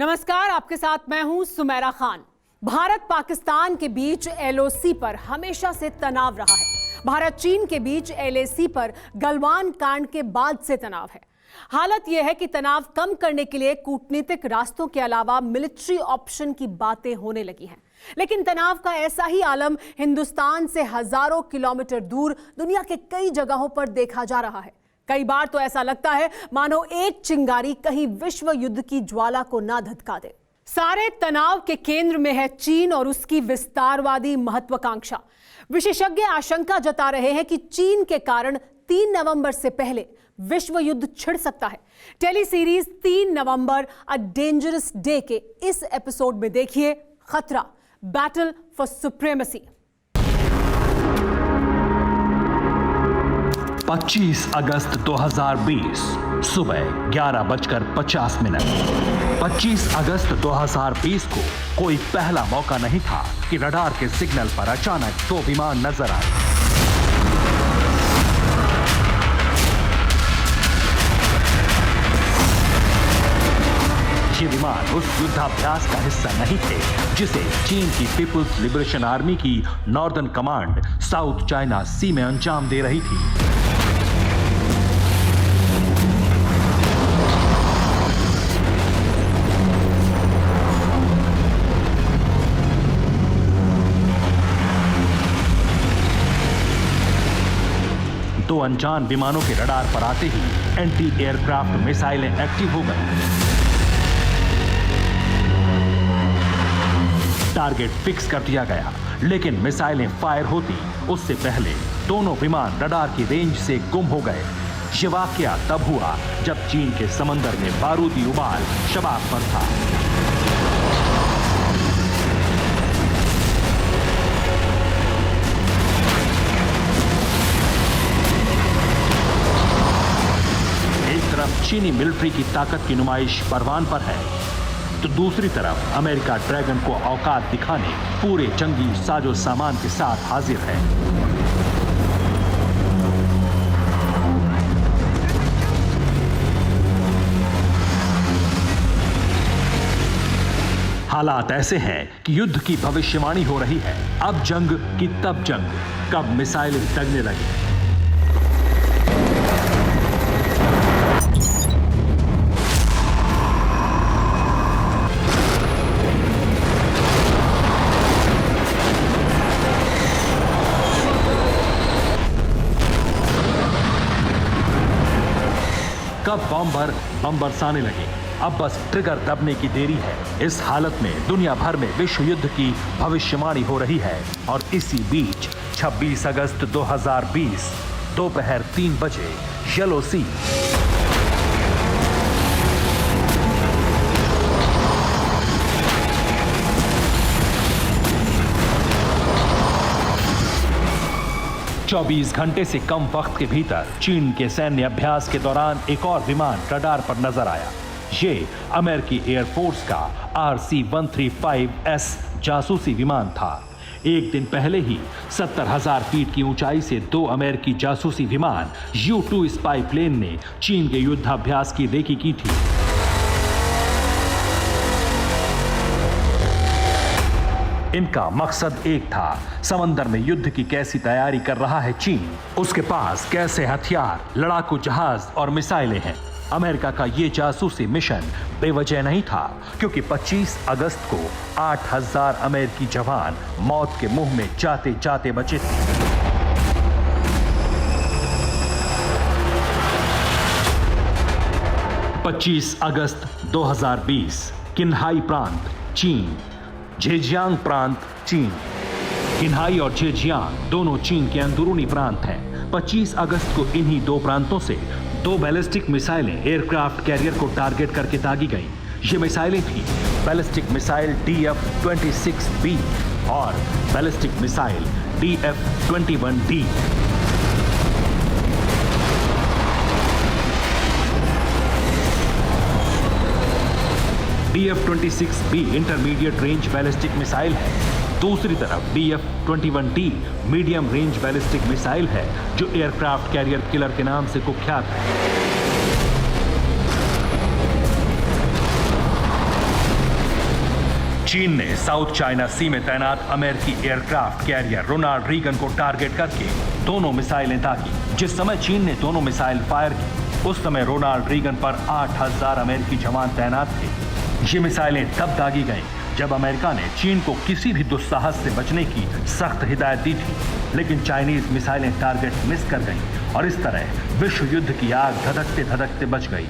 नमस्कार, आपके साथ मैं हूं सुमेरा खान। भारत पाकिस्तान के बीच एलओसी पर हमेशा से तनाव रहा है। भारत चीन के बीच एलएसी पर गलवान कांड के बाद से तनाव है। हालत यह है कि तनाव कम करने के लिए कूटनीतिक रास्तों के अलावा मिलिट्री ऑप्शन की बातें होने लगी हैं। लेकिन तनाव का ऐसा ही आलम हिंदुस्तान से हजारों किलोमीटर दूर दुनिया के कई जगहों पर देखा जा रहा है। कई बार तो ऐसा लगता है मानो एक चिंगारी कहीं विश्व युद्ध की ज्वाला को ना धधका दे। सारे तनाव के केंद्र में है चीन और उसकी विस्तारवादी महत्वाकांक्षा। विशेषज्ञ आशंका जता रहे हैं कि चीन के कारण 3 नवंबर से पहले विश्व युद्ध छिड़ सकता है। टेली सीरीज 3 नवंबर अ डेंजरस डे के इस एपिसोड में देखिए खतरा, बैटल फॉर सुप्रीमेसी। 25 अगस्त 2020 सुबह 11:50। 25 अगस्त 2020 को कोई पहला मौका नहीं था कि रडार के सिग्नल पर अचानक 2 विमान नजर आए। ये विमान उस युद्धाभ्यास का हिस्सा नहीं थे जिसे चीन की पीपुल्स लिबरेशन आर्मी की नॉर्दर्न कमांड साउथ चाइना सी में अंजाम दे रही थी। दो अनजान विमानों के रडार पर आते ही एंटी एयरक्राफ्ट मिसाइलें एक्टिव हो गई। टारगेट फिक्स कर दिया गया, लेकिन मिसाइलें फायर होती उससे पहले दोनों विमान रडार की रेंज से गुम हो गए। ये वाकया तब हुआ जब चीन के समंदर में बारूदी उबाल शबाब पर था। एक तरफ चीनी मिलिट्री की ताकत की नुमाइश परवान पर है, तो दूसरी तरफ अमेरिका ड्रैगन को औकात दिखाने पूरे जंगी साजो सामान के साथ हाजिर है। हालात ऐसे हैं कि युद्ध की भविष्यवाणी हो रही है। अब जंग की तब जंग, कब मिसाइलें दगने लगी। कब बम बरसाने लगे। अब बस ट्रिगर दबने की देरी है। इस हालत में दुनिया भर में विश्व युद्ध की भविष्यवाणी हो रही है। और इसी बीच 26 अगस्त 2020 दोपहर 3 बजे येलो सी। चौबीस घंटे से कम वक्त के भीतर चीन के सैन्य अभ्यास के दौरान एक और विमान रडार पर नजर आया। ये अमेरिकी एयरफोर्स का RC-135S जासूसी विमान था। एक दिन पहले ही 70,000 फीट की ऊंचाई से 2 अमेरिकी जासूसी विमान U-2 स्पाई प्लेन ने चीन के युद्धाभ्यास की रेकी की थी। इनका मकसद एक था, समंदर में युद्ध की कैसी तैयारी कर रहा है चीन, उसके पास कैसे हथियार, लड़ाकू जहाज और मिसाइलें हैं। अमेरिका का ये जासूसी मिशन बेवजह नहीं था, क्योंकि 25 अगस्त को 8,000 अमेरिकी जवान मौत के मुंह में जाते जाते बचे थे। पच्चीस अगस्त 2020 किन्हाई प्रांत चीन, झेजियांग प्रांत चीन। किन्हाई और झेजियांग दोनों चीन के अंदरूनी प्रांत हैं। 25 अगस्त को इन्हीं दो प्रांतों से 2 बैलिस्टिक मिसाइलें एयरक्राफ्ट कैरियर को टारगेट करके दागी गईं। ये मिसाइलें थी बैलिस्टिक मिसाइल DF-26B और ballistic missile DF-21D। DF-26B intermediate range ballistic missile है। दूसरी तरफ DF-21D medium range ballistic missile है, जो एयरक्राफ्ट कैरियर किलर के नाम से कुख्यात है। चीन ने साउथ चाइना सी में तैनात अमेरिकी एयरक्राफ्ट कैरियर रोनाल्ड रीगन को टारगेट करके दोनों मिसाइलें दागी। जिस समय चीन ने दोनों मिसाइल फायर की, उस समय रोनाल्ड रीगन पर 8000 अमेरिकी जवान तैनात थे। ये मिसाइलें तब दागी गईं जब अमेरिका ने चीन को किसी भी दुस्साहस से बचने की सख्त हिदायत दी थी, लेकिन चाइनीज मिसाइलें टारगेट मिस कर गईं और इस तरह विश्व युद्ध की आग धधकते धधकते बच गई।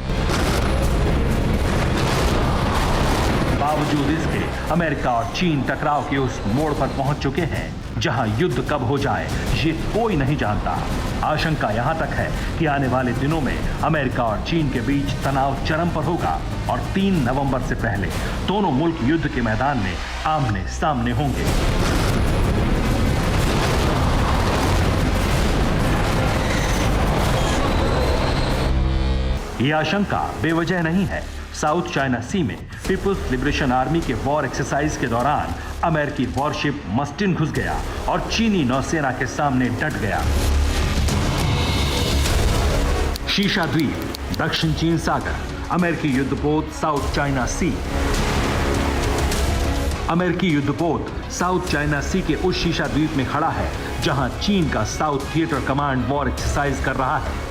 बावजूद इसके अमेरिका और चीन टकराव के उस मोड़ पर पहुंच चुके हैं जहां युद्ध कब हो जाए ये कोई नहीं जानता। आशंका यहां तक है कि आने वाले दिनों में अमेरिका और चीन के बीच तनाव चरम पर होगा और 3 नवंबर से पहले दोनों मुल्क युद्ध के मैदान में आमने सामने होंगे। यह आशंका बेवजह नहीं है। साउथ चाइना सी में पीपुल्स लिबरेशन आर्मी के वॉर एक्सरसाइज के दौरान अमेरिकी वॉरशिप मस्टिन घुस गया और चीनी नौसेना के सामने डट गया। शीशा द्वीप, दक्षिण चीन सागर, अमेरिकी युद्धपोत साउथ चाइना सी। अमेरिकी युद्धपोत साउथ चाइना सी के उस शीशा द्वीप में खड़ा है जहां चीन का south theatre command war exercise कर रहा है।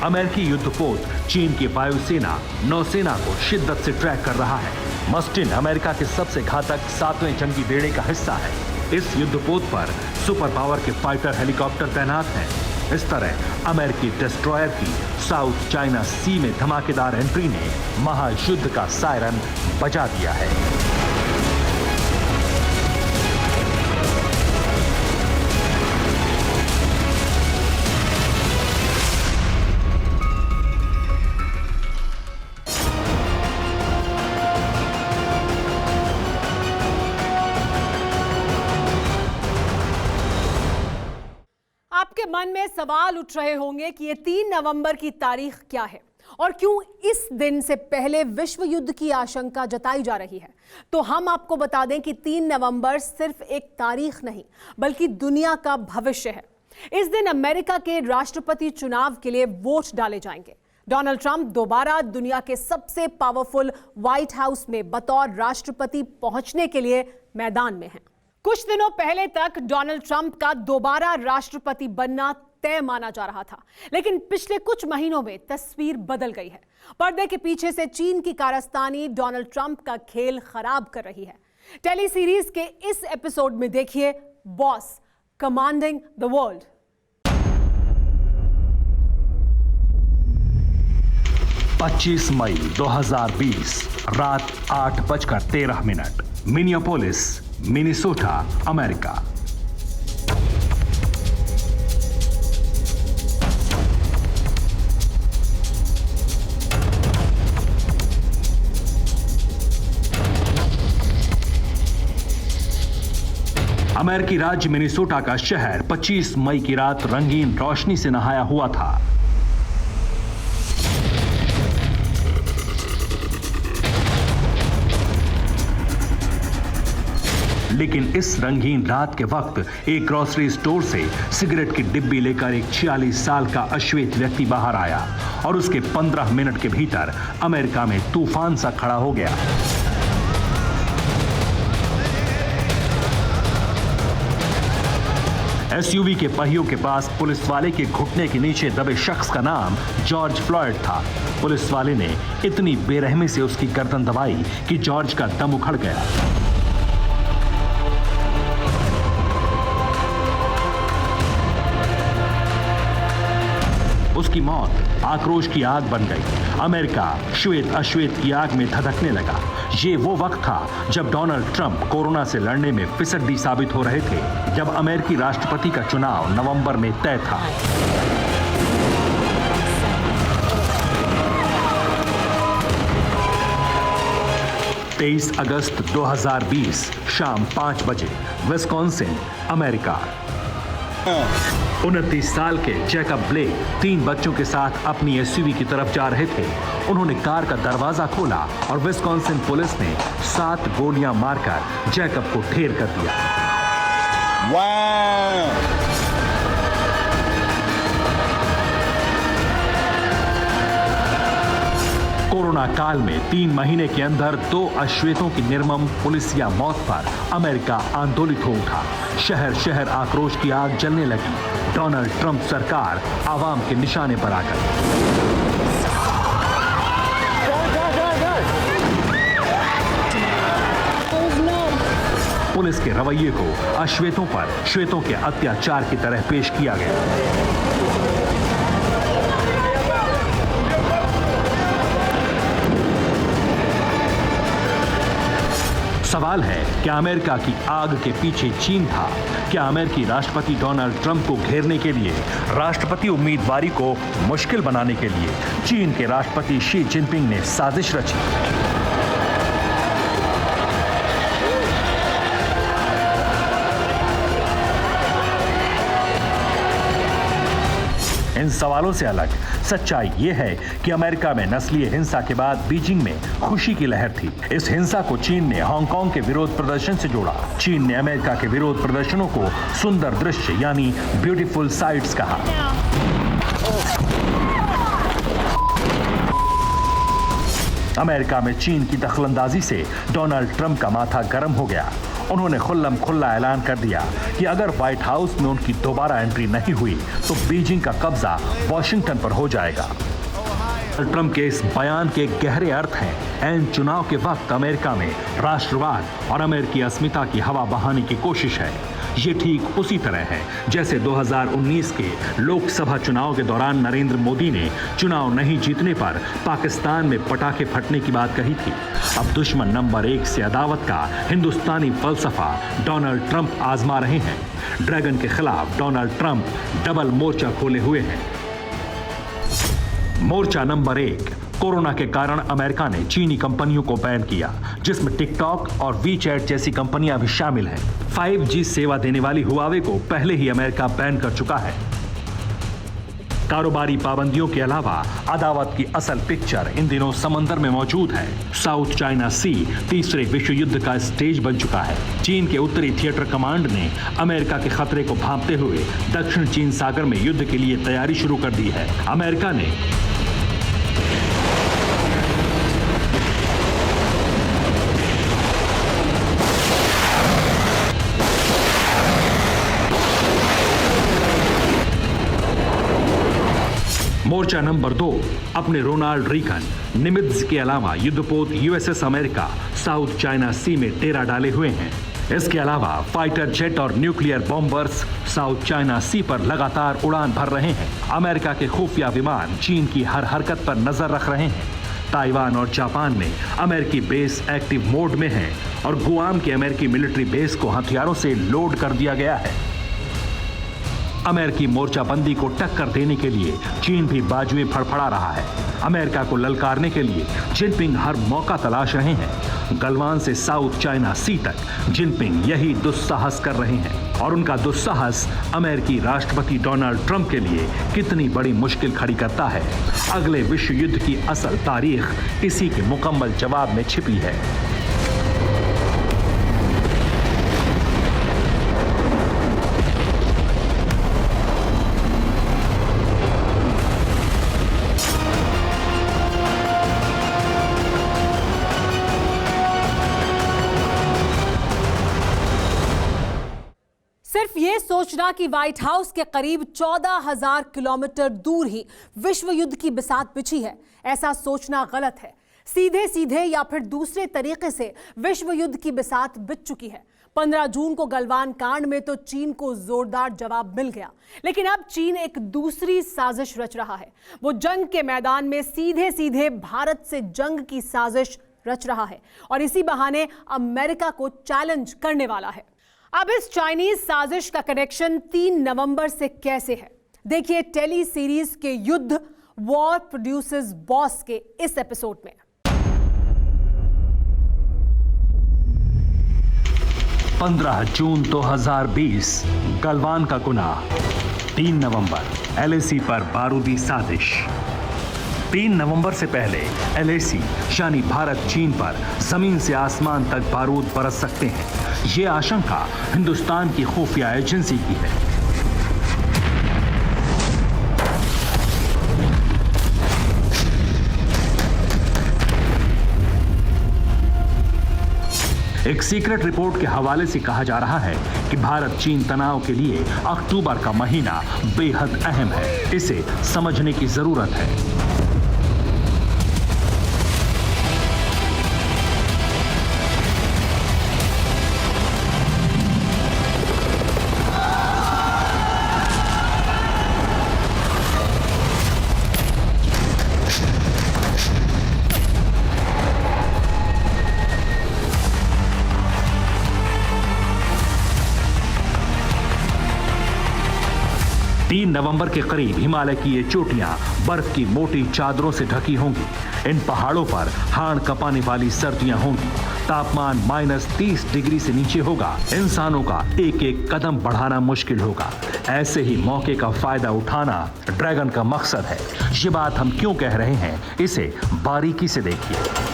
अमेरिकी युद्धपोत चीन की वायुसेना नौसेना को शिद्दत से ट्रैक कर रहा है। मस्टिन अमेरिका के सबसे घातक 7वें जंगी बेड़े का हिस्सा है। इस युद्धपोत पर सुपर पावर के फाइटर हेलीकॉप्टर तैनात हैं। इस तरह अमेरिकी डिस्ट्रॉयर की साउथ चाइना सी में धमाकेदार एंट्री ने महायुद्ध का सायरन बजा दिया है। आपके मन में सवाल उठ रहे होंगे कि ये 3 नवंबर की तारीख क्या है और क्यों इस दिन से पहले विश्व युद्ध की आशंका जताई जा रही है। तो हम आपको बता दें कि 3 नवंबर सिर्फ एक तारीख नहीं बल्कि दुनिया का भविष्य है। इस दिन अमेरिका के राष्ट्रपति चुनाव के लिए वोट डाले जाएंगे। डोनाल्ड ट्रंप दोबारा दुनिया के सबसे पावरफुल व्हाइट हाउस में बतौर राष्ट्रपति पहुंचने के लिए मैदान में हैं। कुछ दिनों पहले तक डोनाल्ड ट्रंप का दोबारा राष्ट्रपति बनना तय माना जा रहा था, लेकिन पिछले कुछ महीनों में तस्वीर बदल गई है। पर्दे के पीछे से चीन की कारस्तानी डोनाल्ड ट्रंप का खेल खराब कर रही है। टेली सीरीज के इस एपिसोड में देखिए बॉस कमांडिंग द वर्ल्ड। पच्चीस मई 2020 रात 8:13 मिनियापोलिस, मिनेसोटा, अमेरिका। अमेरिकी राज्य मिनेसोटा का शहर 25 मई की रात रंगीन रोशनी से नहाया हुआ था। लेकिन इस रंगीन रात के वक्त एक ग्रोसरी स्टोर से सिगरेट की डिब्बी लेकर एक 46 साल का अश्वेत व्यक्ति बाहर आया और उसके 15 मिनट के भीतर अमेरिका में तूफान सा खड़ा हो गया। एसयूवी के पहियों के पास पुलिस वाले के घुटने के नीचे दबे शख्स का नाम जॉर्ज फ्लॉयड था। पुलिस वाले ने इतनी बेरहमी से उसकी गर्दन दबाई कि जॉर्ज का दम उखड़ गया। उसकी मौत आक्रोश की आग बन गई। अमेरिका श्वेत अश्वेत की आग में धधकने लगा। ये वो वक्त था जब डोनाल्ड ट्रंप कोरोना से लड़ने में फिसड्डी साबित हो रहे थे, जब अमेरिकी राष्ट्रपति का चुनाव नवंबर में तय था। अगस्त 2020 शाम 5 बजे विस्कॉन्सिन, अमेरिका। 29 साल के जैकब ब्लेक 3 बच्चों के साथ अपनी एसयूवी की तरफ जा रहे थे। उन्होंने कार का दरवाजा खोला और विस्कॉन्सिन पुलिस ने 7 गोलियां मारकर जैकब को ढेर कर दिया। कोरोना कोरोना काल में 3 महीने के अंदर 2 अश्वेतों की निर्मम पुलिसिया मौत पर अमेरिका आंदोलित हो उठा। शहर शहर आक्रोश की आग जलने लगी। डोनाल्ड ट्रंप सरकार आवाम के निशाने पर आ गई। पुलिस के रवैये को अश्वेतों पर श्वेतों के अत्याचार की तरह पेश किया गया। सवाल है, क्या अमेरिका की आग के पीछे चीन था? क्या अमेरिकी राष्ट्रपति डोनाल्ड ट्रंप को घेरने के लिए, राष्ट्रपति उम्मीदवारी को मुश्किल बनाने के लिए चीन के राष्ट्रपति शी जिनपिंग ने साजिश रची? इन सवालों से अलग सच्चाई यह है कि अमेरिका में नस्लीय हिंसा के बाद बीजिंग में खुशी की लहर थी। इस हिंसा को चीन ने हांगकांग के विरोध प्रदर्शन से जोड़ा। चीन ने अमेरिका के विरोध प्रदर्शनों को सुंदर दृश्य यानी ब्यूटीफुल साइट्स कहा। अमेरिका में चीन की दखलंदाजी से डोनाल्ड ट्रंप का माथा गर्म हो गया। उन्होंने खुल्लम खुल्ला ऐलान कर दिया कि अगर व्हाइट हाउस में उनकी दोबारा एंट्री नहीं हुई तो बीजिंग का कब्जा वॉशिंगटन पर हो जाएगा। ट्रंप के इस बयान के गहरे अर्थ हैं। ऐन चुनाव के वक्त अमेरिका में राष्ट्रवाद और अमेरिकी अस्मिता की हवा बहाने की कोशिश है। ये ठीक उसी तरह है जैसे 2019 के लोकसभा चुनाव के दौरान नरेंद्र मोदी ने चुनाव नहीं जीतने पर पाकिस्तान में पटाखे फटने की बात कही थी। अब दुश्मन नंबर 1 से अदावत का हिंदुस्तानी फलसफा डोनाल्ड ट्रंप आजमा रहे हैं। ड्रैगन के खिलाफ डोनाल्ड ट्रंप डबल मोर्चा खोले हुए हैं। मोर्चा नंबर 1, कोरोना के कारण अमेरिका ने चीनी कंपनियों को बैन किया, जिसमें टिकटॉक और वीचैट जैसी कंपनियां भी शामिल हैं। 5G सेवा देने वाली हुआवे को पहले ही अमेरिका बैन कर चुका है। कारोबारी पाबंदियों के अलावा अदावत की असल पिक्चर इन दिनों समंदर में मौजूद है। साउथ चाइना सी तीसरे विश्व युद्ध का स्टेज बन चुका है। चीन के उत्तरी थिएटर कमांड ने अमेरिका के खतरे को भांपते हुए दक्षिण चीन सागर में युद्ध के लिए तैयारी शुरू कर दी है। अमेरिका ने मोर्चा नंबर 2, अपने रोनाल्ड रीगन निमित्ज के अलावा युद्धपोत यूएसएस अमेरिका साउथ चाइना सी में डेरा डाले हुए हैं। इसके अलावा फाइटर जेट और न्यूक्लियर बॉम्बर्स साउथ चाइना सी पर लगातार उड़ान भर रहे हैं। अमेरिका के खुफिया विमान चीन की हर हरकत पर नजर रख रहे हैं। ताइवान और जापान में अमेरिकी बेस एक्टिव मोड में है और गुआम के अमेरिकी मिलिट्री बेस को हथियारों से लोड कर दिया गया है। अमेरिकी मोर्चाबंदी को टक्कर देने के लिए चीन भी बाजुएं फड़फड़ा रहा है। अमेरिका को ललकारने के लिए जिनपिंग हर मौका तलाश रहे हैं। गलवान से साउथ चाइना सी तक जिनपिंग यही दुस्साहस कर रहे हैं और उनका दुस्साहस अमेरिकी राष्ट्रपति डोनाल्ड ट्रंप के लिए कितनी बड़ी मुश्किल खड़ी करता है। अगले विश्व युद्ध की असल तारीख इसी के मुकम्मल जवाब में छिपी है। सिर्फ ये सोचना कि व्हाइट हाउस के करीब 14,000 किलोमीटर दूर ही विश्व युद्ध की बिसात बिछी है, ऐसा सोचना गलत है। सीधे सीधे या फिर दूसरे तरीके से विश्व युद्ध की बिसात बिछ चुकी है। 15 जून को गलवान कांड में तो चीन को जोरदार जवाब मिल गया, लेकिन अब चीन एक दूसरी साजिश रच रहा है। वो जंग के मैदान में सीधे सीधे भारत से जंग की साजिश रच रहा है और इसी बहाने अमेरिका को चैलेंज करने वाला है। अब इस चाइनीज साजिश का कनेक्शन 3 नवंबर से कैसे है, देखिए टेली सीरीज के युद्ध वॉर प्रोड्यूसेस बॉस के इस एपिसोड में। 15 जून 2020 गलवान का गुनाह। 3 नवंबर एलएसी पर बारूदी साजिश। 3 नवंबर से पहले एलएसी यानी भारत चीन पर जमीन से आसमान तक बारूद बरस सकते हैं, ये आशंका हिंदुस्तान की खुफिया एजेंसी की है। एक सीक्रेट रिपोर्ट के हवाले से कहा जा रहा है कि भारत चीन तनाव के लिए अक्टूबर का महीना बेहद अहम है। इसे समझने की जरूरत है। नवंबर के करीब हिमालय की ये चोटियां बर्फ की मोटी चादरों से ढकी होंगी। इन पहाड़ों पर हाड़ कपाने वाली सर्दियां होंगी। तापमान -30 डिग्री से नीचे होगा। इंसानों का एक एक कदम बढ़ाना मुश्किल होगा। ऐसे ही मौके का फायदा उठाना ड्रैगन का मकसद है। ये बात हम क्यों कह रहे हैं, इसे बारीकी से देखिए।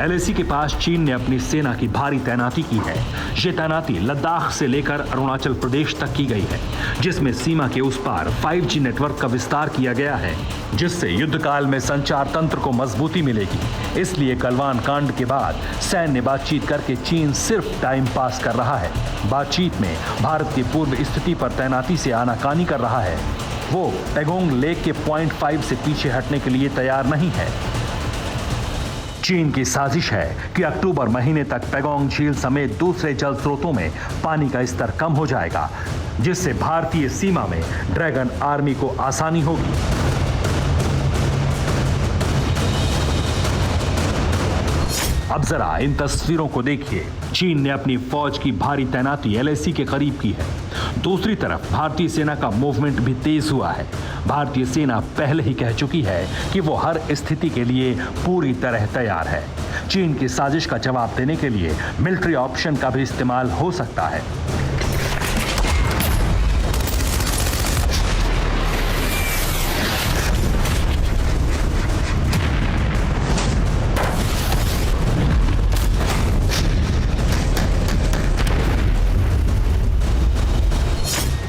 LAC के पास चीन ने अपनी सेना की भारी तैनाती की है। ये तैनाती लद्दाख से लेकर अरुणाचल प्रदेश तक की गई है, जिसमें सीमा के उस पार 5G नेटवर्क का विस्तार किया गया है, जिससे युद्धकाल में संचार तंत्र को मजबूती मिलेगी। इसलिए गलवान कांड के बाद सैन्य बातचीत करके चीन सिर्फ टाइम पास कर रहा है। बातचीत में भारत की पूर्व स्थिति पर तैनाती से आनाकानी कर रहा है। वो पैगोंग लेक के पॉइंट 5 से पीछे हटने के लिए तैयार नहीं है। चीन की साजिश है कि अक्टूबर महीने तक पैगोंग झील समेत दूसरे जल स्रोतों में पानी का स्तर कम हो जाएगा, जिससे भारतीय सीमा में ड्रैगन आर्मी को आसानी होगी। अब जरा इन तस्वीरों को देखिए। चीन ने अपनी फौज की भारी तैनाती LAC के करीब की है। दूसरी तरफ भारतीय सेना का मूवमेंट भी तेज हुआ है। भारतीय सेना पहले ही कह चुकी है कि वो हर स्थिति के लिए पूरी तरह तैयार है। चीन की साजिश का जवाब देने के लिए मिलिट्री ऑप्शन का भी इस्तेमाल हो सकता है।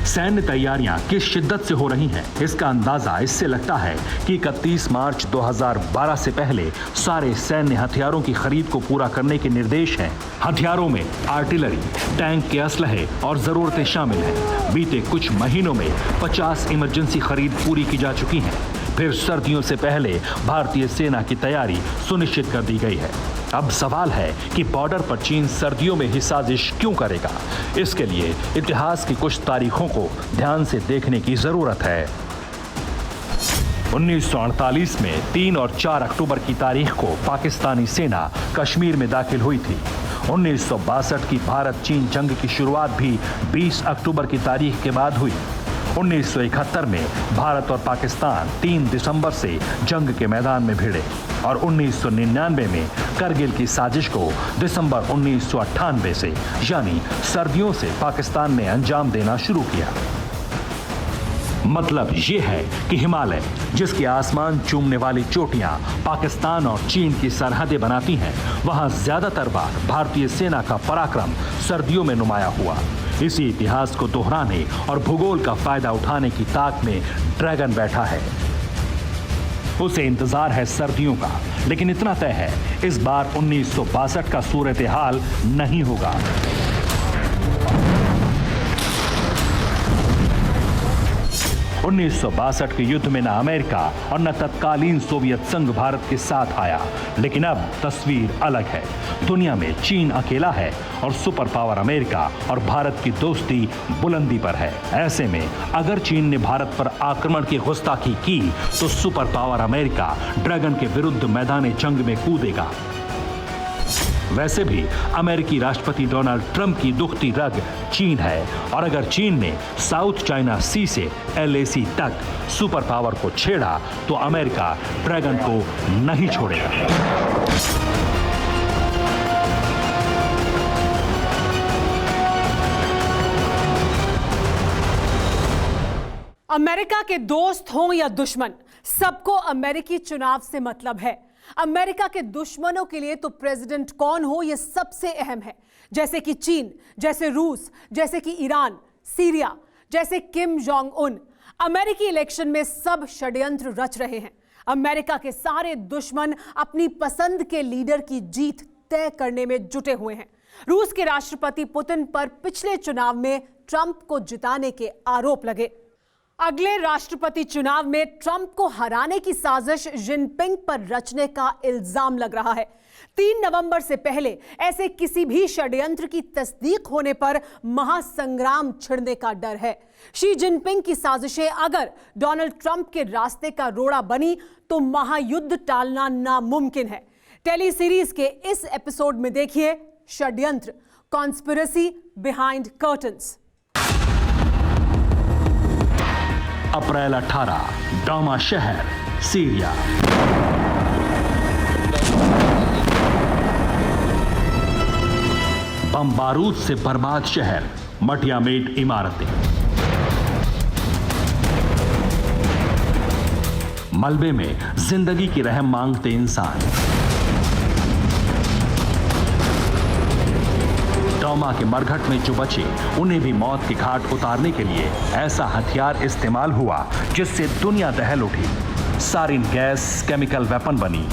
सैन्य तैयारियां किस शिद्दत से हो रही हैं, इसका अंदाजा इससे लगता है कि 31 मार्च 2012 से पहले सारे सैन्य हथियारों की खरीद को पूरा करने के निर्देश हैं। हथियारों में आर्टिलरी, टैंक के असलहे और जरूरतें शामिल हैं। बीते कुछ महीनों में 50 इमरजेंसी खरीद पूरी की जा चुकी हैं। फिर सर्दियों से पहले भारतीय सेना की तैयारी सुनिश्चित कर दी गई है। अब सवाल है कि बॉर्डर पर चीन सर्दियों में ही साजिश क्यों करेगा। इसके लिए इतिहास की कुछ तारीखों को ध्यान से देखने की जरूरत है। 1948 में 3 और 4 अक्टूबर की तारीख को पाकिस्तानी सेना कश्मीर में दाखिल हुई थी। 1962 की भारत चीन जंग की शुरुआत भी 20 अक्टूबर की तारीख के बाद हुई। 1971 में भारत और पाकिस्तान 3 दिसंबर से जंग के मैदान में भिड़े और 1999 में करगिल की साजिश को दिसंबर 1998 से यानी सर्दियों से पाकिस्तान ने अंजाम देना शुरू किया। मतलब ये है कि हिमालय, जिसके आसमान चूमने वाली चोटियां पाकिस्तान और चीन की सरहदें बनाती हैं, वहां ज्यादातर बार भारतीय सेना का पराक्रम सर्दियों में नुमाया हुआ। इसी इतिहास को दोहराने और भूगोल का फायदा उठाने की ताक में ड्रैगन बैठा है। उसे इंतजार है सर्दियों का, लेकिन इतना तय है, इस बार 1962 का सूरत हाल नहीं होगा। 1962 के युद्ध में न अमेरिका और न तत्कालीन सोवियत संघ भारत के साथ आया, लेकिन अब तस्वीर अलग है। दुनिया में चीन अकेला है और सुपर पावर अमेरिका और भारत की दोस्ती बुलंदी पर है। ऐसे में अगर चीन ने भारत पर आक्रमण की गुस्ताखी की तो सुपर पावर अमेरिका ड्रैगन के विरुद्ध मैदान जंग में कूदेगा। वैसे भी अमेरिकी राष्ट्रपति डोनाल्ड ट्रंप की दुखती रग चीन है, और अगर चीन ने साउथ चाइना सी से LAC तक सुपर पावर को छेड़ा तो अमेरिका ड्रैगन को नहीं छोड़ेगा। अमेरिका के दोस्त हों या दुश्मन, सबको अमेरिकी चुनाव से मतलब है। अमेरिका के दुश्मनों के लिए तो प्रेसिडेंट कौन हो यह सबसे अहम है। जैसे कि चीन, जैसे रूस, जैसे कि ईरान, सीरिया, जैसे किम जोंग उन। अमेरिकी इलेक्शन में सब षड्यंत्र रच रहे हैं। अमेरिका के सारे दुश्मन अपनी पसंद के लीडर की जीत तय करने में जुटे हुए हैं। रूस के राष्ट्रपति पुतिन पर पिछले चुनाव में ट्रंप को जिताने के आरोप लगे। अगले राष्ट्रपति चुनाव में ट्रंप को हराने की साजिश जिनपिंग पर रचने का इल्जाम लग रहा है। 3 नवंबर से पहले ऐसे किसी भी षड्यंत्र की तस्दीक होने पर महासंग्राम छिड़ने का डर है। शी जिनपिंग की साजिशें अगर डोनाल्ड ट्रंप के रास्ते का रोड़ा बनी तो महायुद्ध टालना नामुमकिन है। टेली सीरीज के इस एपिसोड में देखिए षड्यंत्र, कॉन्स्पिरेसी बिहाइंड कर्टन्स। अप्रैल 18, डोमा शहर, सीरिया। बम बारूद से बर्बाद शहर, मटियामेट इमारतें, मलबे में जिंदगी की रहम मांगते इंसान। डोमा के मरघट में जो बचे उन्हें भी मौत के घाट उतारने के लिए ऐसा हथियार इस्तेमाल हुआ जिससे दुनिया दहल उठी। सारिन गैस केमिकल वेपन बनी।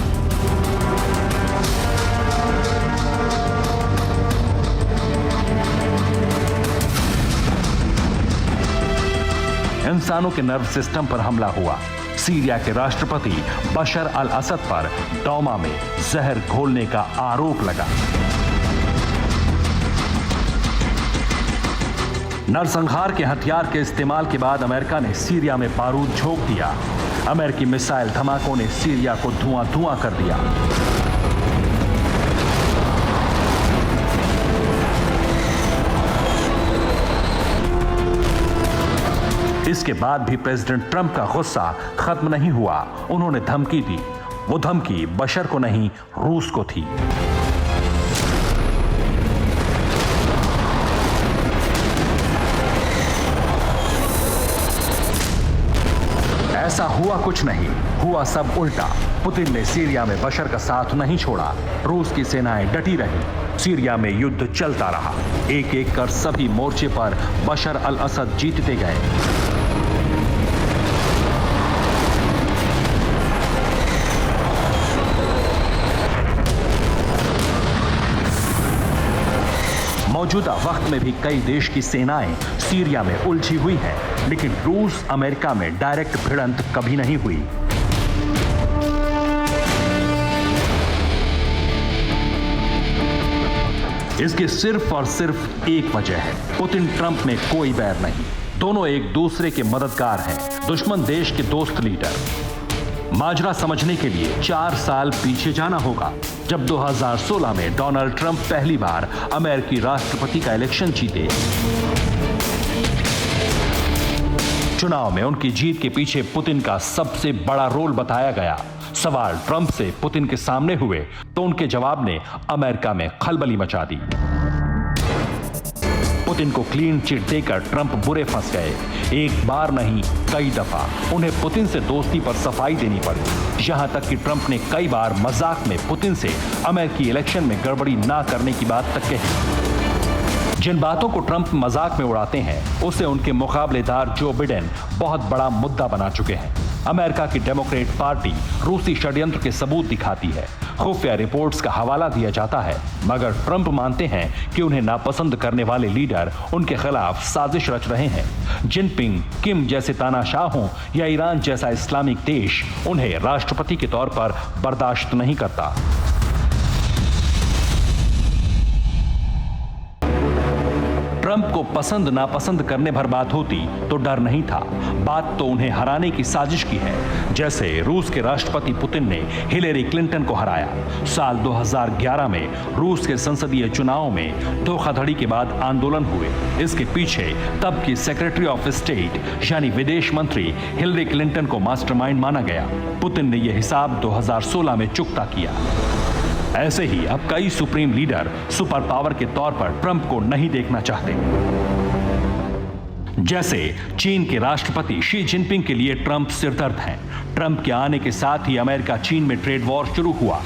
इंसानों के नर्व सिस्टम पर हमला हुआ। सीरिया के राष्ट्रपति बशर अल असद पर डोमा में जहर घोलने का आरोप लगा। नरसंहार के हथियार के इस्तेमाल के बाद अमेरिका ने सीरिया में बारूद झोंक दिया। अमेरिकी मिसाइल धमाकों ने सीरिया को धुआं कर दिया। इसके बाद भी प्रेसिडेंट ट्रंप का गुस्सा खत्म नहीं हुआ। उन्होंने धमकी दी। वो धमकी बशर को नहीं, रूस को थी। ऐसा हुआ कुछ नहीं, हुआ सब उल्टा। पुतिन ने सीरिया में बशर का साथ नहीं छोड़ा। रूस की सेनाएं डटी रही। सीरिया में युद्ध चलता रहा। एक एक कर सभी मोर्चे पर बशर अल असद जीतते गए। मौजूदा वक्त में भी कई देश की सेनाएं सीरिया में उलझी हुई हैं, लेकिन रूस अमेरिका में डायरेक्ट भिड़ंत कभी नहीं हुई। इसकी सिर्फ और सिर्फ एक वजह है, पुतिन ट्रंप में कोई बैर नहीं। दोनों एक दूसरे के मददगार हैं, दुश्मन देश के दोस्त लीडर। माजरा समझने के लिए 4 साल पीछे जाना होगा, जब 2016 में डोनाल्ड ट्रंप पहली बार अमेरिकी राष्ट्रपति का इलेक्शन जीते। चुनाव में उनकी जीत के पीछे पुतिन का सबसे बड़ा रोल बताया गया। सवाल ट्रंप से पुतिन के सामने हुए तो उनके जवाब ने अमेरिका में खलबली मचा दी। पुतिन को क्लीन चिट देकर ट्रंप बुरे फंस गए। एक बार नहीं, कई दफा उन्हें पुतिन से दोस्ती पर सफाई देनी पड़ी। यहां तक कि ट्रंप ने कई बार मजाक में पुतिन से अमेरिकी इलेक्शन में गड़बड़ी ना करने की बात तक कही। जिन बातों को ट्रंप मजाक में उड़ाते हैं, उसे उनके मुकाबलेदार जो बिडेन बहुत बड़ा मुद्दा बना चुके हैं। अमेरिका की डेमोक्रेट पार्टी रूसी षड्यंत्र के सबूत दिखाती है। खुफिया रिपोर्ट्स का हवाला दिया जाता है, मगर ट्रंप मानते हैं कि उन्हें नापसंद करने वाले लीडर उनके खिलाफ साजिश रच रहे हैं। जिनपिंग, किम जैसे तानाशाहों या ईरान जैसा इस्लामिक देश उन्हें राष्ट्रपति के तौर पर बर्दाश्त नहीं करता। ट्रंप को पसंद नापसंद करने भर बात होती तो डर नहीं था। बात तो उन्हें हराने की साजिश की है। जैसे रूस के राष्ट्रपति पुतिन ने हिलेरी क्लिंटन को हराया। साल 2011 में रूस के संसदीय चुनाव में धोखाधड़ी के बाद आंदोलन हुए। इसके पीछे तब की सेक्रेटरी ऑफ स्टेट यानी विदेश मंत्री हिलेरी क्लिंटन को मास्टरमाइंड माना गया। पुतिन ने यह हिसाब 2016 में चुकता किया। ऐसे ही अब कई सुप्रीम लीडर सुपर पावर के तौर पर ट्रंप को नहीं देखना चाहते। जैसे चीन के राष्ट्रपति शी जिनपिंग के लिए ट्रंप सिरदर्द हैं। ट्रंप के आने के साथ ही अमेरिका चीन में ट्रेड वॉर शुरू हुआ।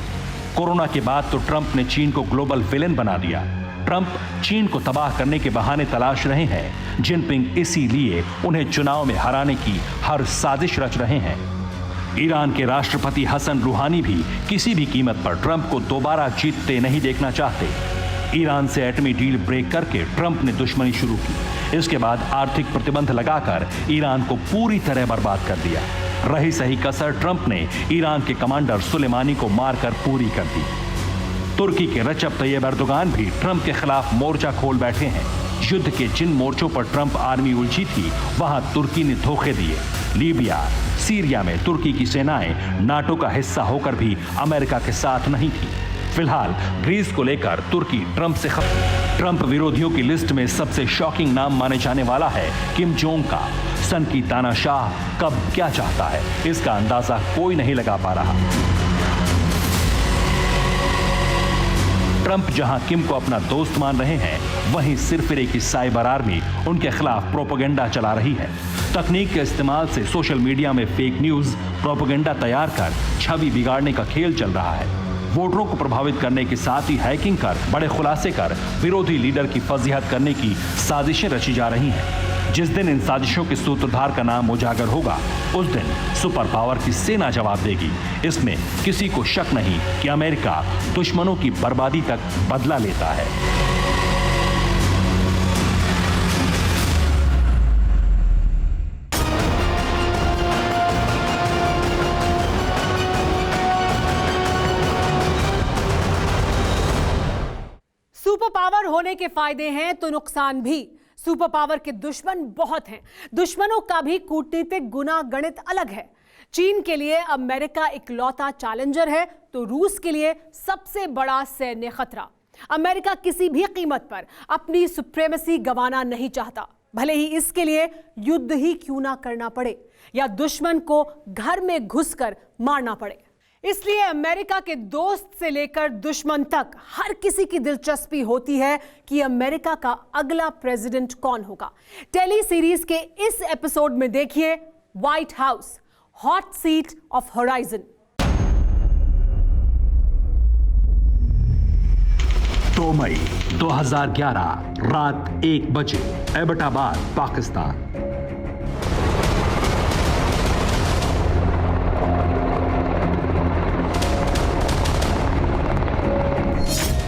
कोरोना के बाद तो ट्रंप ने चीन को ग्लोबल विलेन बना दिया। ट्रंप चीन को तबाह करने के बहाने तलाश रहे हैं। जिनपिंग इसीलिए उन्हें चुनाव में हराने की हर साजिश रच रहे हैं। ईरान के राष्ट्रपति हसन रूहानी भी किसी भी कीमत पर ट्रंप को दोबारा जीतते नहीं देखना चाहते। ईरान से एटमी डील ब्रेक करके ट्रंप ने दुश्मनी शुरू की। इसके बाद आर्थिक प्रतिबंध लगाकर ईरान को पूरी तरह बर्बाद कर दिया। रही सही कसर ट्रंप ने ईरान के कमांडर सुलेमानी को मारकर पूरी कर दी। तुर्की के रजब तैयब एर्दोगान भी ट्रंप के खिलाफ मोर्चा खोल बैठे हैं। युद्ध के जिन मोर्चों पर ट्रंप आर्मी उलझी थी, वहां तुर्की ने धोखे दिए। लीबिया, सीरिया में तुर्की की सेनाएं नाटो का हिस्सा होकर भी अमेरिका के साथ नहीं थी। फिलहाल ग्रीस को लेकर तुर्की ट्रंप से ट्रंप विरोधियों की लिस्ट में सबसे शॉकिंग नाम माने जाने वाला है किम जोंग का। सन की तानाशाह कब क्या चाहता है, इसका अंदाजा कोई नहीं लगा पा रहा। ट्रंप जहां किम को अपना दोस्त मान रहे हैं, वहीं सिरफिरे की साइबर आर्मी उनके खिलाफ प्रोपेगेंडा चला रही है। तकनीक के इस्तेमाल से सोशल मीडिया में फेक न्यूज, प्रोपेगेंडा तैयार कर छवि बिगाड़ने का खेल चल रहा है। वोटरों को प्रभावित करने के साथ ही हैकिंग कर बड़े खुलासे कर विरोधी लीडर की फजीहत करने की साजिशें रची जा रही हैं। जिस दिन इन साजिशों के सूत्रधार का नाम उजागर होगा, उस दिन सुपर पावर की सेना जवाब देगी। इसमें किसी को शक नहीं कि अमेरिका दुश्मनों की बर्बादी तक बदला लेता है। सुपर पावर होने के फायदे हैं तो नुकसान भी। सुपर पावर के दुश्मन बहुत हैं। दुश्मनों का भी कूटनीतिक गुनागणित अलग है। चीन के लिए अमेरिका इकलौता चैलेंजर है तो रूस के लिए सबसे बड़ा सैन्य खतरा। अमेरिका किसी भी कीमत पर अपनी सुप्रीमेसी गंवाना नहीं चाहता, भले ही इसके लिए युद्ध ही क्यों ना करना पड़े या दुश्मन को घर में घुसकर मारना पड़े। इसलिए अमेरिका के दोस्त से लेकर दुश्मन तक हर किसी की दिलचस्पी होती है कि अमेरिका का अगला प्रेसिडेंट कौन होगा। टेली सीरीज के इस एपिसोड में देखिए white house, hot seat of horizon. 2 मई 2011 रात 1 बजे, एबटाबाद, पाकिस्तान।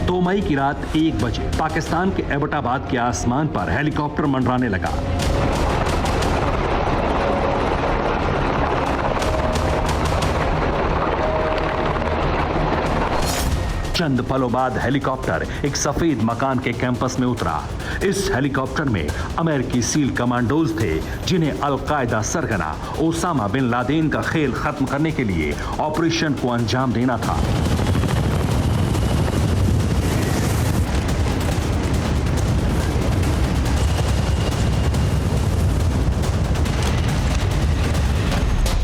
2 मई की रात 1 बजे पाकिस्तान के एबटाबाद के आसमान पर हेलीकॉप्टर मंडराने लगा। चंद पलों बाद हेलीकॉप्टर एक सफेद मकान के कैंपस में उतरा। इस हेलीकॉप्टर में अमेरिकी सील कमांडोज थे, जिन्हें अल-कायदा सरगना ओसामा बिन लादेन का खेल खत्म करने के लिए ऑपरेशन को अंजाम देना था।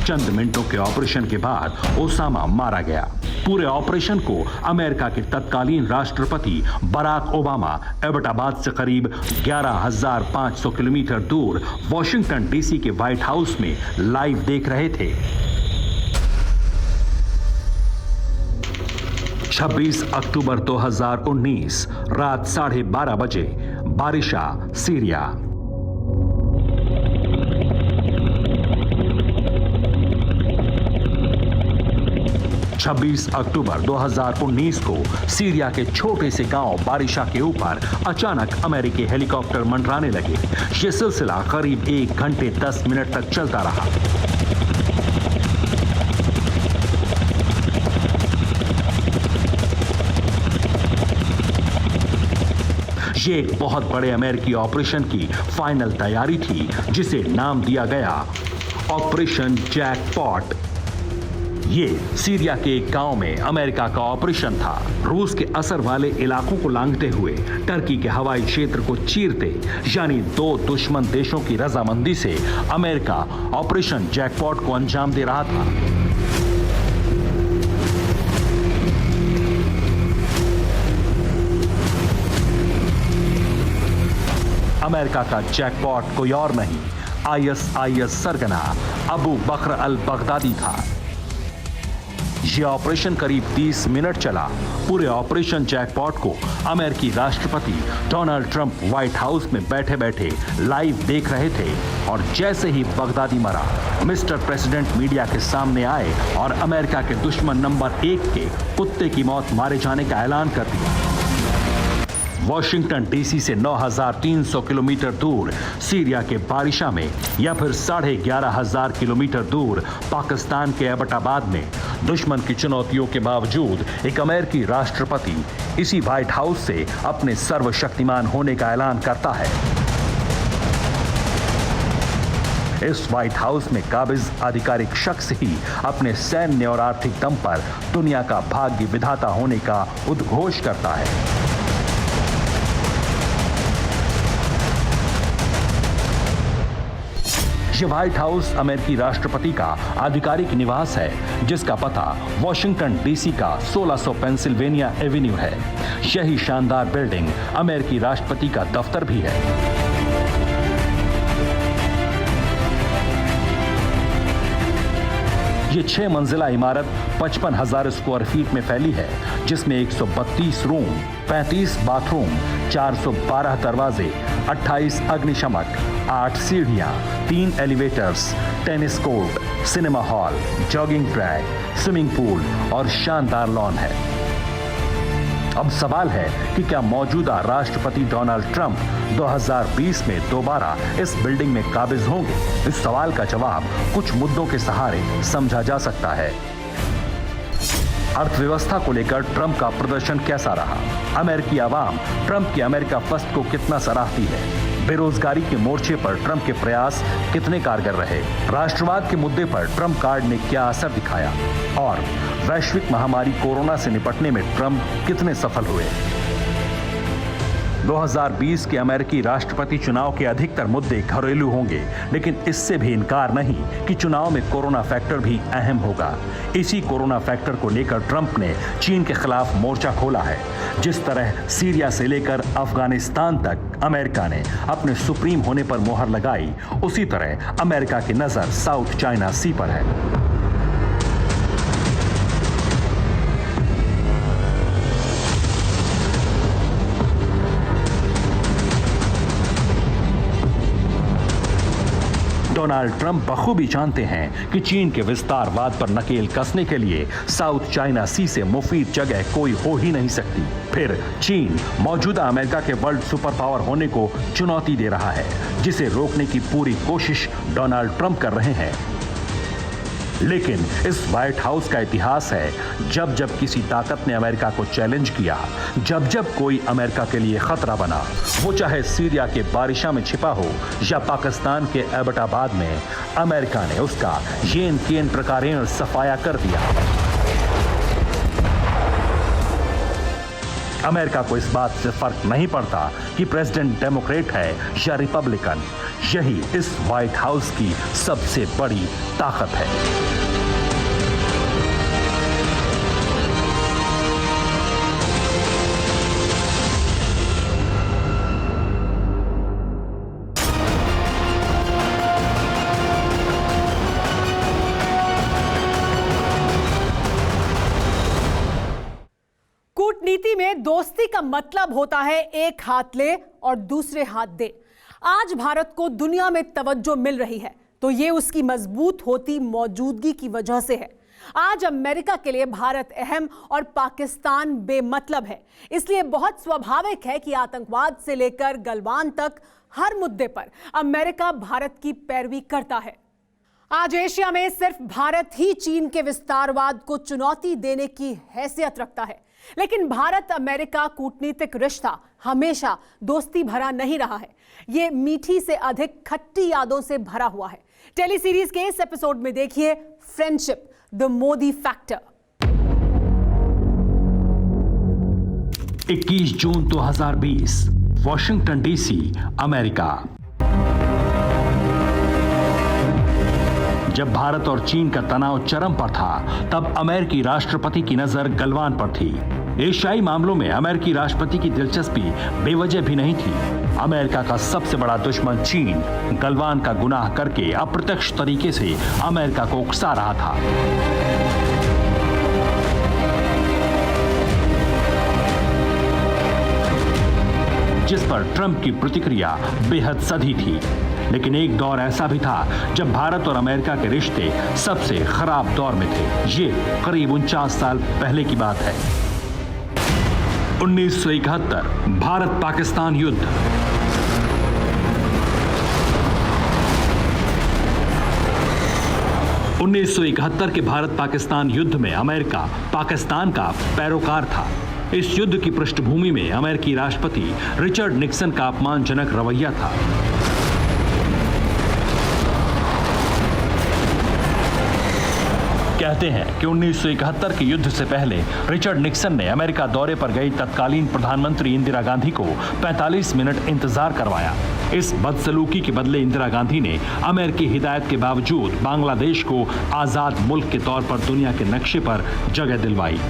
चंद मिनटों के ऑपरेशन के बाद ओसामा मारा गया। पूरे ऑपरेशन को अमेरिका के तत्कालीन राष्ट्रपति बराक ओबामा एबटाबाद से करीब 11,500 किलोमीटर दूर वॉशिंगटन डीसी के व्हाइट हाउस में लाइव देख रहे थे। 26 अक्टूबर 2019 रात 12:30 बजे, बारिशा, सीरिया। 26 अक्टूबर 2019 को सीरिया के छोटे से गांव बारिशा के ऊपर अचानक अमेरिकी हेलीकॉप्टर मंडराने लगे। यह सिलसिला करीब 1 घंटे 10 मिनट तक चलता रहा। ये एक बहुत बड़े अमेरिकी ऑपरेशन की फाइनल तैयारी थी, जिसे नाम दिया गया ऑपरेशन जैकपॉट। ये सीरिया के एक गांव में अमेरिका का ऑपरेशन था। रूस के असर वाले इलाकों को लांघते हुए टर्की के हवाई क्षेत्र को चीरते, यानी 2 दुश्मन देशों की रजामंदी से अमेरिका ऑपरेशन जैकपॉट को अंजाम दे रहा था। अमेरिका का जैकपॉट कोई और नहीं, ISIS सरगना अबू बकर अल बगदादी था। यह ऑपरेशन करीब 30 मिनट चला। पूरे ऑपरेशन जैकपॉट को अमेरिकी राष्ट्रपति डोनाल्ड ट्रंप व्हाइट हाउस में बैठे बैठे लाइव देख रहे थे और जैसे ही बगदादी मरा, मिस्टर प्रेसिडेंट मीडिया के सामने आए और अमेरिका के दुश्मन नंबर 1 के कुत्ते की मौत मारे जाने का ऐलान कर दिया। वॉशिंगटन डीसी से 9,300 किलोमीटर दूर सीरिया के बारिशा में या फिर 11,500 किलोमीटर दूर पाकिस्तान के एबटाबाद में दुश्मन की चुनौतियों के बावजूद एक अमेरिकी राष्ट्रपति इसी व्हाइट हाउस से अपने सर्वशक्तिमान होने का ऐलान करता है। इस व्हाइट हाउस में काबिज आधिकारिक शख्स ही अपने सैन्य और आर्थिक दम पर दुनिया का भाग्य विधाता होने का उद्घोष करता है। ये व्हाइट हाउस अमेरिकी राष्ट्रपति का आधिकारिक निवास है, जिसका पता वॉशिंगटन डीसी का 1600 पेंसिल्वेनिया एवेन्यू है। यही शानदार बिल्डिंग अमेरिकी राष्ट्रपति का दफ्तर भी है। ये 6 मंजिला इमारत 55,000 स्क्वायर फीट में फैली है, जिसमें 132 रूम, 35 बाथरूम, 412 दरवाजे, 28 अग्निशमक, 8 सीढ़ियां, 3 elevators, tennis court, cinema hall, jogging track, swimming pool और शानदार लॉन है। अब सवाल है कि क्या मौजूदा राष्ट्रपति डोनाल्ड ट्रंप 2020 में दोबारा इस बिल्डिंग में काबिज होंगे? इस सवाल का जवाब कुछ मुद्दों के सहारे समझा जा सकता है। अर्थव्यवस्था को लेकर ट्रंप का प्रदर्शन कैसा रहा? अमेरिकी आवाम ट्रंप की अमेरिका फर्स्ट को कितना सराहती है? बेरोजगारी के मोर्चे पर ट्रंप के प्रयास कितने कारगर रहे? राष्ट्रवाद के मुद्दे पर ट्रंप कार्ड ने क्या असर दिखाया? और वैश्विक महामारी कोरोना से निपटने में ट्रंप कितने सफल हुए? 2020 के अमेरिकी राष्ट्रपति चुनाव के अधिकतर मुद्दे घरेलू होंगे, लेकिन इससे भी इनकार नहीं कि चुनाव में कोरोना फैक्टर भी अहम होगा। इसी कोरोना फैक्टर को लेकर ट्रंप ने चीन के खिलाफ मोर्चा खोला है। जिस तरह सीरिया से लेकर अफगानिस्तान तक अमेरिका ने अपने सुप्रीम होने पर मोहर लगाई, उसी तरह अमेरिका की नजर साउथ चाइना सी पर है। डोनाल्ड ट्रंप बखूबी जानते हैं कि चीन के विस्तारवाद पर नकेल कसने के लिए साउथ चाइना सी से मुफीद जगह कोई हो ही नहीं सकती। फिर चीन मौजूदा अमेरिका के वर्ल्ड सुपर पावर होने को चुनौती दे रहा है, जिसे रोकने की पूरी कोशिश डोनाल्ड ट्रंप कर रहे हैं। लेकिन इस व्हाइट हाउस का इतिहास है, जब जब किसी ताकत ने अमेरिका को चैलेंज किया, जब जब कोई अमेरिका के लिए खतरा बना, वो चाहे सीरिया के बारिशा में छिपा हो या पाकिस्तान के एबटाबाद में, अमेरिका ने उसका येन केन प्रकारेण सफाया कर दिया। अमेरिका को इस बात से फर्क नहीं पड़ता कि प्रेसिडेंट डेमोक्रेट है या रिपब्लिकन। यही इस व्हाइट हाउस की सबसे बड़ी ताकत है। कूटनीति में दोस्ती का मतलब होता है एक हाथ ले और दूसरे हाथ दे। आज भारत को दुनिया में तवज्जो मिल रही है तो ये उसकी मजबूत होती मौजूदगी की वजह से है। आज अमेरिका के लिए भारत अहम और पाकिस्तान बेमतलब है। इसलिए बहुत स्वाभाविक है कि आतंकवाद से लेकर गलवान तक हर मुद्दे पर अमेरिका भारत की पैरवी करता है। आज एशिया में सिर्फ भारत ही चीन के विस्तारवाद को चुनौती देने की हैसियत रखता है, लेकिन भारत अमेरिका कूटनीतिक रिश्ता हमेशा दोस्ती भरा नहीं रहा है। ये मीठी से अधिक खट्टी यादों से भरा हुआ है। टेली सीरीज के इस एपिसोड में देखिए friendship, the Modi factor. 21 June 2020, Washington DC, America. जब भारत और चीन का तनाव चरम पर था, तब अमेरिकी राष्ट्रपति की नजर गलवान पर थी। एशियाई मामलों में अमेरिकी राष्ट्रपति की दिलचस्पी बेवजह भी नहीं थी। अमेरिका का सबसे बड़ा दुश्मन चीन गलवान का गुनाह करके अप्रत्यक्ष तरीके से अमेरिका को उकसा रहा था। जिस पर ट्रंप की प्रतिक्रिया बेहद सधी थी। लेकिन एक दौर ऐसा भी था जब भारत और अमेरिका के रिश्ते सबसे खराब दौर में थे। ये करीब 49 साल पहले की बात है। 1971 भारत पाकिस्तान युद्ध। उन्नीस के भारत पाकिस्तान युद्ध में अमेरिका पाकिस्तान का पैरोकार था। इस युद्ध की पृष्ठभूमि में अमेरिकी राष्ट्रपति रिचर्ड निक्सन का अपमानजनक रवैया था। कहते हैं कि 1971 के युद्ध से पहले रिचर्ड निक्सन ने अमेरिका दौरे पर गई तत्कालीन प्रधानमंत्री इंदिरा गांधी को 45 मिनट इंतजार करवाया। इस बदसलूकी के बदले इंदिरा गांधी ने अमेरिकी हिदायत के बावजूद बांग्लादेश को आजाद मुल्क के तौर पर दुनिया के नक्शे पर जगह दिलवाई।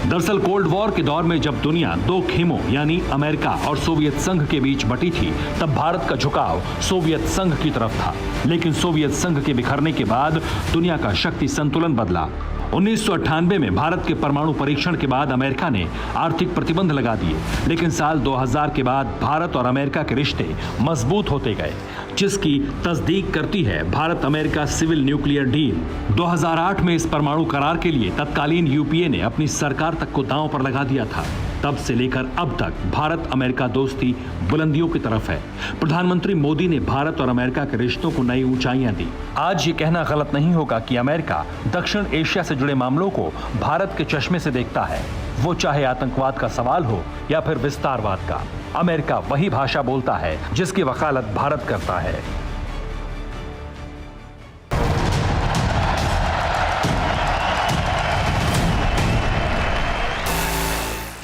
दरअसल कोल्ड वॉर के दौर में जब दुनिया दो खेमों यानी अमेरिका और सोवियत संघ के बीच बटी थी, तब भारत का झुकाव सोवियत संघ की तरफ था। लेकिन सोवियत संघ के बिखरने के बाद दुनिया का शक्ति संतुलन बदला। 1998 में भारत के परमाणु परीक्षण के बाद अमेरिका ने आर्थिक प्रतिबंध लगा दिए। लेकिन साल 2000 के बाद भारत और अमेरिका के रिश्ते मजबूत होते गए, जिसकी तस्दीक करती है Bharat America civil nuclear deal. 2008 में इस परमाणु करार के लिए तत्कालीन यूपीए ने अपनी सरकार तक को दांव पर लगा दिया था। तब से लेकर अब तक भारत अमेरिका दोस्ती बुलंदियों की तरफ है। प्रधानमंत्री मोदी ने भारत और अमेरिका के रिश्तों को नई ऊंचाइयां दी। आज ये कहना गलत नहीं होगा कि अमेरिका दक्षिण एशिया से जुड़े मामलों को भारत के चश्मे से देखता है, वो चाहे आतंकवाद का सवाल हो या फिर विस्तारवाद का। अमेरिका वही भाषा बोलता है जिसकी वकालत भारत करता है।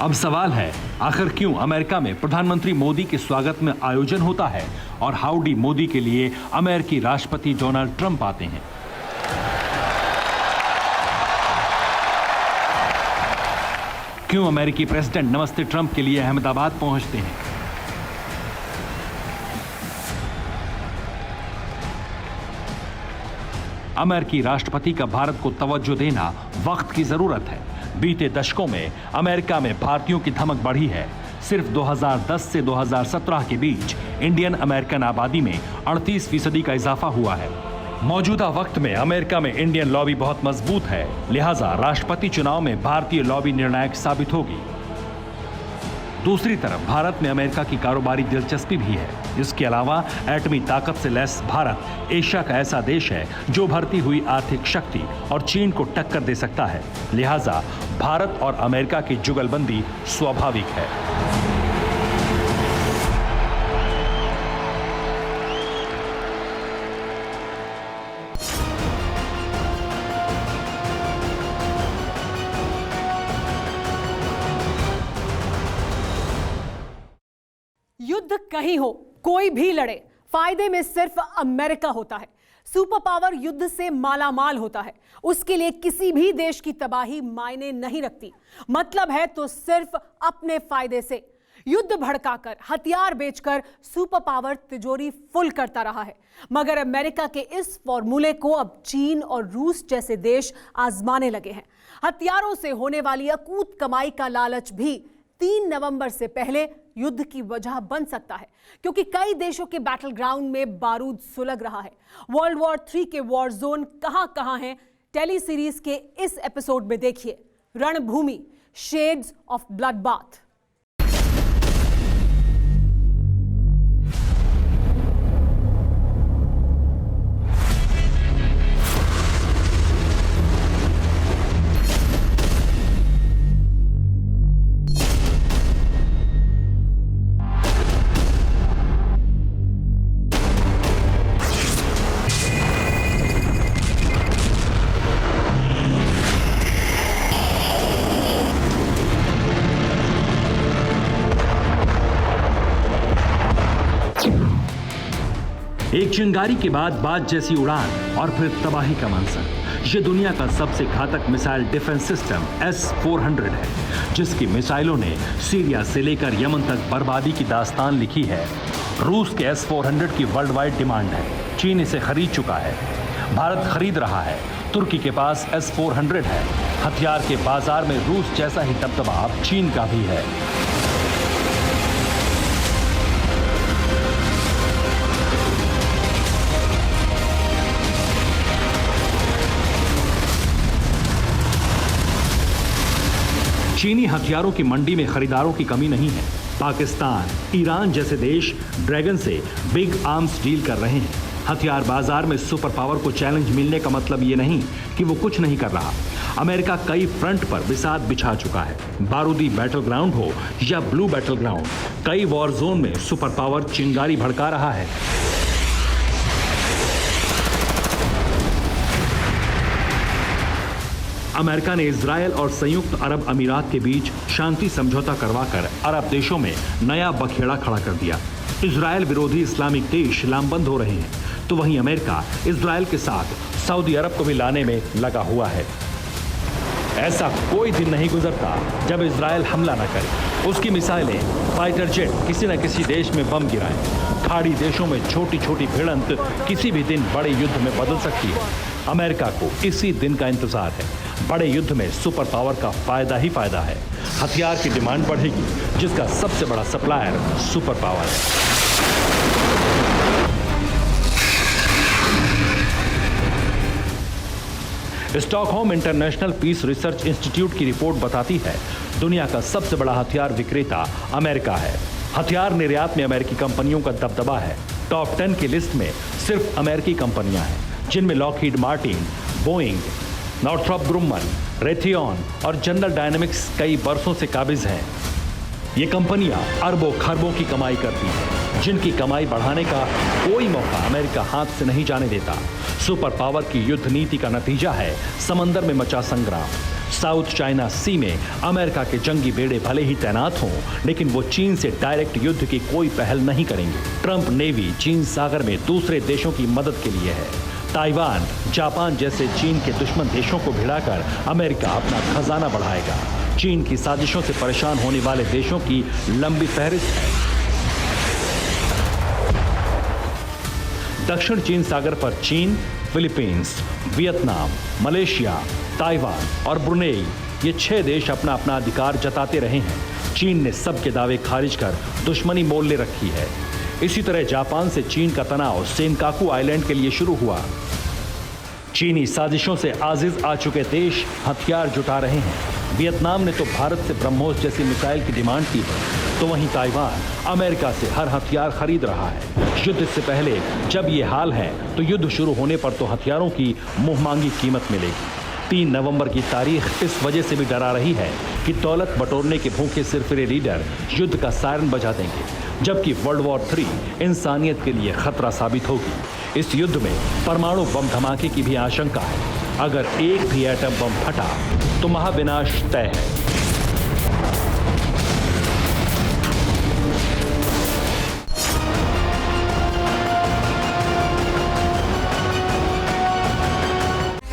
अब सवाल है, आखिर क्यों अमेरिका में प्रधानमंत्री मोदी के स्वागत में आयोजन होता है और हाउडी मोदी के लिए अमेरिकी राष्ट्रपति डोनाल्ड ट्रंप आते हैं? क्यों अमेरिकी प्रेसिडेंट नमस्ते ट्रंप के लिए अहमदाबाद पहुंचते हैं? अमेरिकी राष्ट्रपति का भारत को तवज्जो देना वक्त की जरूरत है। बीते दशकों में अमेरिका में भारतीयों की धमक बढ़ी है। सिर्फ 2010 से 2017 के बीच इंडियन अमेरिकन आबादी में 38% का इजाफा हुआ है। मौजूदा वक्त में अमेरिका में इंडियन लॉबी बहुत मजबूत है, लिहाजा राष्ट्रपति चुनाव में भारतीय लॉबी निर्णायक साबित होगी। दूसरी तरफ भारत में अमेरिका की कारोबारी दिलचस्पी भी है। इसके अलावा एटमी ताकत से लैस भारत एशिया का ऐसा देश है जो बढ़ती हुई आर्थिक शक्ति और चीन को टक्कर दे सकता है। लिहाजा भारत और अमेरिका की जुगलबंदी स्वाभाविक है। युद्ध कहीं हो, कोई भी लड़े, फायदे में सिर्फ अमेरिका होता है। सुपर पावर युद्ध से मालामाल होता है, उसके लिए किसी भी देश की तबाही मायने नहीं रखती। मतलब है तो सिर्फ अपने फायदे से। युद्ध भड़काकर, हथियार बेचकर सुपर पावर तिजोरी फुल करता रहा है। मगर अमेरिका के इस फॉर्मूले को अब चीन और रूस जैसे देश आजमाने लगे हैं। हथियारों से होने वाली अकूत कमाई का लालच भी 3 नवंबर से पहले युद्ध की वजह बन सकता है, क्योंकि कई देशों के बैटल ग्राउंड में बारूद सुलग रहा है। वर्ल्ड वॉर 3 के वॉर जोन कहां हैं, टेली सीरीज के इस एपिसोड में देखिए रणभूमि, शेड्स ऑफ ब्लड बाथ। एक चिंगारी के बाद बाज जैसी उड़ान और फिर तबाही का मंजर। ये दुनिया का सबसे घातक मिसाइल डिफेंस सिस्टम S-400 है, जिसकी मिसाइलों ने सीरिया से लेकर यमन तक बर्बादी की दास्तान लिखी है। रूस के S-400 की वर्ल्ड वाइड डिमांड है। चीन इसे खरीद चुका है, भारत खरीद रहा है, तुर्की के पास S-400 है। हथियार के बाजार में रूस जैसा ही दबदबा अब चीन का भी है। चीनी हथियारों की मंडी में खरीदारों की कमी नहीं है। पाकिस्तान, ईरान जैसे देश ड्रैगन से बिग आर्म्स डील कर रहे हैं। हथियार बाजार में सुपर पावर को चैलेंज मिलने का मतलब ये नहीं कि वो कुछ नहीं कर रहा। अमेरिका कई फ्रंट पर बिसात बिछा चुका है। बारूदी बैटल ग्राउंड हो या ब्लू बैटल ग्राउंड, कई वॉर जोन में सुपर पावर चिंगारी भड़का रहा है। अमेरिका ने इजरायल और संयुक्त अरब अमीरात के बीच शांति समझौता करवाकर अरब देशों में नया बखेड़ा खड़ा कर दिया। इजरायल विरोधी इस्लामिक देश लामबंद हो रहे हैं, तो वहीं अमेरिका इजरायल के साथ सऊदी अरब को भी लाने में लगा हुआ है। ऐसा कोई दिन नहीं गुजरता जब इजरायल हमला न करे। उसकी मिसाइलें, फाइटर जेट किसी न किसी देश में बम गिराएं। खाड़ी देशों में छोटी छोटी भिड़ंत किसी भी दिन बड़े युद्ध में बदल सकती है। अमेरिका को इसी दिन का इंतजार है। बड़े युद्ध में सुपर पावर का फायदा ही फायदा है। हथियार की डिमांड बढ़ेगी, जिसका सबसे बड़ा सप्लायर सुपर पावर है। Stockholm International Peace Research Institute की रिपोर्ट बताती है, दुनिया का सबसे बड़ा हथियार विक्रेता अमेरिका है। हथियार निर्यात में अमेरिकी कंपनियों का दबदबा है। टॉप 10 की लिस्ट में सिर्फ अमेरिकी कंपनियां हैं, जिनमें Lockheed Martin, Boeing, Northrop Grumman, Raytheon और जनरल डायनेमिक्स कई बरसों से काबिज हैं। ये कंपनियां अरबों खरबों की कमाई करती हैं, जिनकी कमाई बढ़ाने का कोई मौका अमेरिका हाथ से नहीं जाने देता। सुपर पावर की युद्ध नीति का नतीजा है समंदर में मचा संग्राम। साउथ चाइना सी में अमेरिका के जंगी बेड़े भले ही तैनात हों, लेकिन वो चीन से डायरेक्ट युद्ध की कोई पहल नहीं करेंगे। ट्रंप नेवी चीन सागर में दूसरे देशों की मदद के लिए है। ताइवान, जापान जैसे चीन के दुश्मन देशों को भिड़ाकर अमेरिका अपना खजाना बढ़ाएगा। चीन की साजिशों से परेशान होने वाले देशों की लंबी फहरिस्त है। दक्षिण चीन सागर पर चीन, फिलीपींस, वियतनाम, मलेशिया, ताइवान और ब्रुनेई, ये 6 देश अपना अपना अधिकार जताते रहे हैं। चीन ने सबके दावे खारिज कर दुश्मनी मोल ले रखी है। इसी तरह जापान से चीन का तनाव सेनकाकू आइलैंड के लिए शुरू हुआ। चीनी साजिशों से आजिज आ चुके देश हथियार जुटा रहे हैं। वियतनाम ने तो भारत से ब्रह्मोस जैसी मिसाइल की डिमांड की है, तो वहीं ताइवान अमेरिका से हर हथियार खरीद रहा है। युद्ध से पहले जब ये हाल है, तो युद्ध शुरू होने पर तो हथियारों की मुंहमांगी कीमत मिलेगी। 3 नवंबर की तारीख इस वजह से भी डरा रही है कि दौलत बटोरने के भूखे सिरफिरे लीडर युद्ध का सायरन बजा देंगे, जबकि वर्ल्ड वॉर 3 इंसानियत के लिए खतरा साबित होगी। इस युद्ध में परमाणु बम धमाके की भी आशंका है। अगर एक भी एटम बम फटा तो महाविनाश तय है।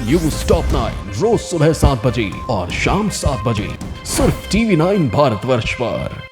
न्यूज टॉप 9 रोज सुबह 7 बजे और शाम 7 बजे सिर्फ TV9 भारतवर्ष पर।